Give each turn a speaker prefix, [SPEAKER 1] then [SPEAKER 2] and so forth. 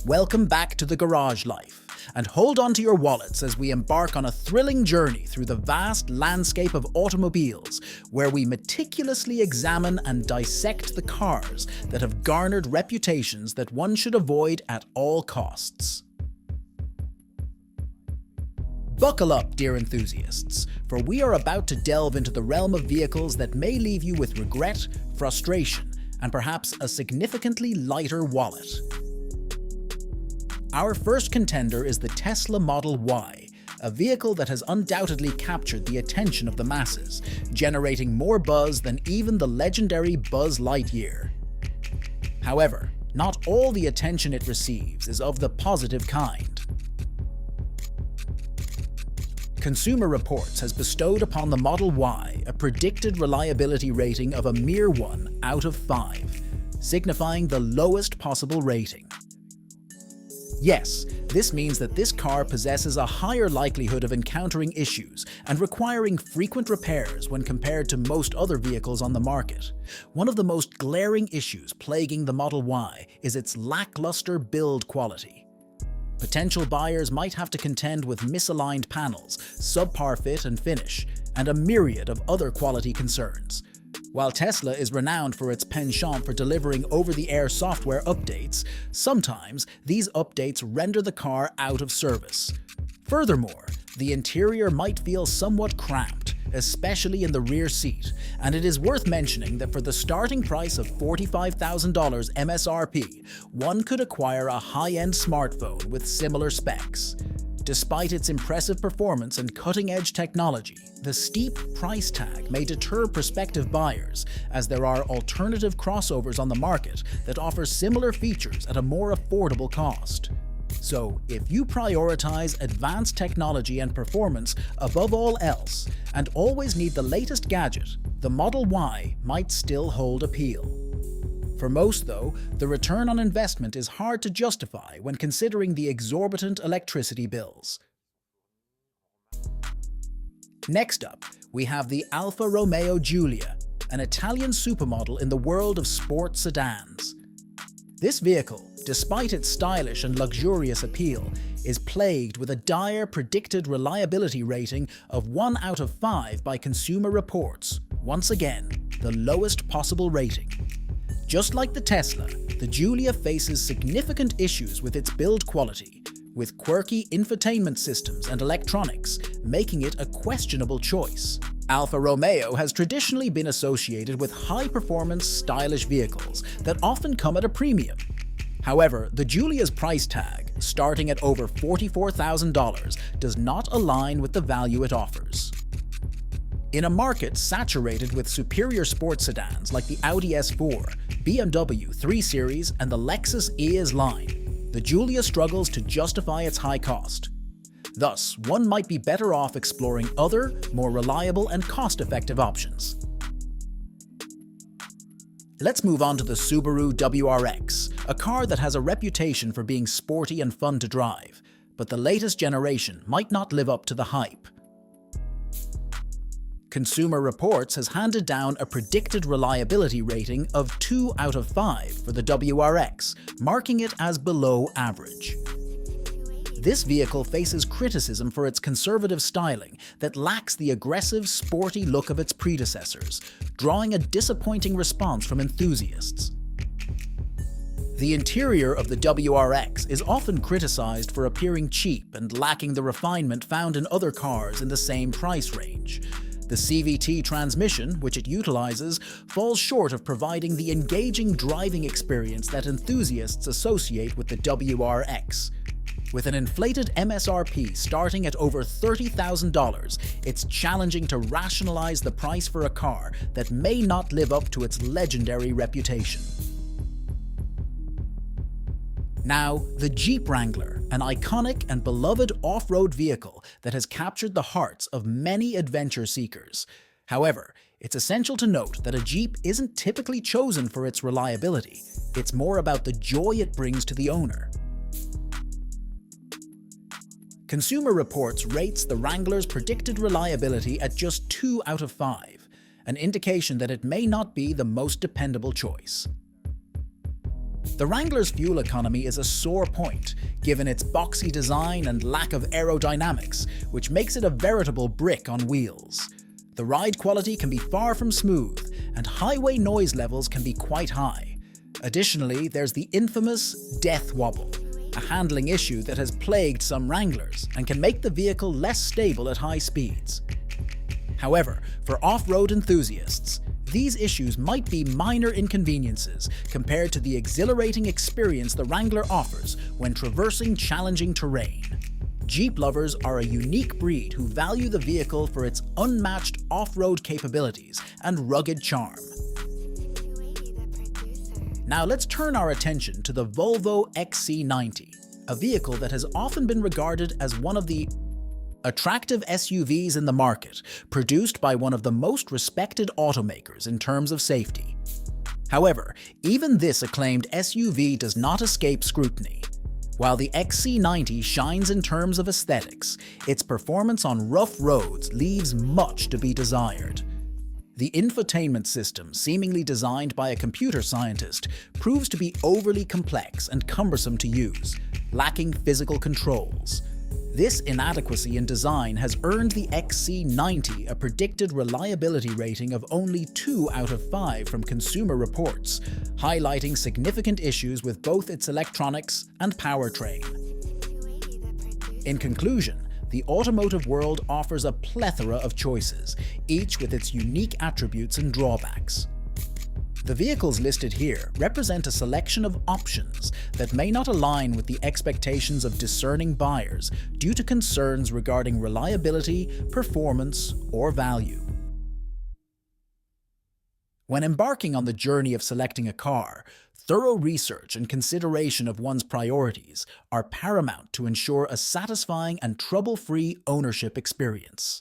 [SPEAKER 1] Welcome back to the garage life, and hold on to your wallets as we embark on a thrilling journey through the vast landscape of automobiles, where we meticulously examine and dissect the cars that have garnered reputations that one should avoid at all costs. Buckle up, dear enthusiasts, for we are about to delve into the realm of vehicles that may leave you with regret, frustration, and perhaps a significantly lighter wallet. Our first contender is the Tesla Model Y, a vehicle that has undoubtedly captured the attention of the masses, generating more buzz than even the legendary Buzz Lightyear. However, not all the attention it receives is of the positive kind. Consumer Reports has bestowed upon the Model Y a predicted reliability rating of a mere 1 out of 5, signifying the lowest possible rating. Yes, this means that this car possesses a higher likelihood of encountering issues and requiring frequent repairs when compared to most other vehicles on the market. One of the most glaring issues plaguing the Model Y is its lackluster build quality. Potential buyers might have to contend with misaligned panels, subpar fit and finish, and a myriad of other quality concerns. While Tesla is renowned for its penchant for delivering over-the-air software updates, sometimes these updates render the car out of service. Furthermore, the interior might feel somewhat cramped, especially in the rear seat, and it is worth mentioning that for the starting price of $45,000 MSRP, one could acquire a high-end smartphone with similar specs. Despite its impressive performance and cutting-edge technology, the steep price tag may deter prospective buyers, as there are alternative crossovers on the market that offer similar features at a more affordable cost. So, if you prioritize advanced technology and performance above all else, and always need the latest gadget, the Model Y might still hold appeal. For most, though, the return on investment is hard to justify when considering the exorbitant electricity bills. Next up, we have the Alfa Romeo Giulia, an Italian supermodel in the world of sport sedans. This vehicle, despite its stylish and luxurious appeal, is plagued with a dire predicted reliability rating of 1 out of 5 by Consumer Reports, once again, the lowest possible rating. Just like the Tesla, the Giulia faces significant issues with its build quality, with quirky infotainment systems and electronics, making it a questionable choice. Alfa Romeo has traditionally been associated with high-performance, stylish vehicles that often come at a premium. However, the Giulia's price tag, starting at over $44,000, does not align with the value it offers. In a market saturated with superior sports sedans like the Audi S4, BMW 3 Series, and the Lexus ES line, the Giulia struggles to justify its high cost. Thus, one might be better off exploring other, more reliable and cost-effective options. Let's move on to the Subaru WRX, a car that has a reputation for being sporty and fun to drive, but the latest generation might not live up to the hype. Consumer Reports has handed down a predicted reliability rating of 2 out of 5 for the WRX, marking it as below average. This vehicle faces criticism for its conservative styling that lacks the aggressive, sporty look of its predecessors, drawing a disappointing response from enthusiasts. The interior of the WRX is often criticized for appearing cheap and lacking the refinement found in other cars in the same price range. The CVT transmission, which it utilizes, falls short of providing the engaging driving experience that enthusiasts associate with the WRX. With an inflated MSRP starting at over $30,000, it's challenging to rationalize the price for a car that may not live up to its legendary reputation. Now, the Jeep Wrangler, an iconic and beloved off-road vehicle that has captured the hearts of many adventure seekers. However, it's essential to note that a Jeep isn't typically chosen for its reliability. It's more about the joy it brings to the owner. Consumer Reports rates the Wrangler's predicted reliability at just 2 out of 5, an indication that it may not be the most dependable choice. The Wrangler's fuel economy is a sore point, given its boxy design and lack of aerodynamics, which makes it a veritable brick on wheels. The ride quality can be far from smooth, and highway noise levels can be quite high. Additionally, there's the infamous death wobble, a handling issue that has plagued some Wranglers and can make the vehicle less stable at high speeds. However, for off-road enthusiasts, these issues might be minor inconveniences compared to the exhilarating experience the Wrangler offers when traversing challenging terrain. Jeep lovers are a unique breed who value the vehicle for its unmatched off-road capabilities and rugged charm. Now let's turn our attention to the Volvo XC90, a vehicle that has often been regarded as one of the attractive SUVs in the market, produced by one of the most respected automakers in terms of safety. However, even this acclaimed SUV does not escape scrutiny. While the XC90 shines in terms of aesthetics, its performance on rough roads leaves much to be desired. The infotainment system, seemingly designed by a computer scientist, proves to be overly complex and cumbersome to use, lacking physical controls. This inadequacy in design has earned the XC90 a predicted reliability rating of only 2 out of 5 from Consumer Reports, highlighting significant issues with both its electronics and powertrain. In conclusion, the automotive world offers a plethora of choices, each with its unique attributes and drawbacks. The vehicles listed here represent a selection of options that may not align with the expectations of discerning buyers due to concerns regarding reliability, performance, or value. When embarking on the journey of selecting a car, thorough research and consideration of one's priorities are paramount to ensure a satisfying and trouble-free ownership experience.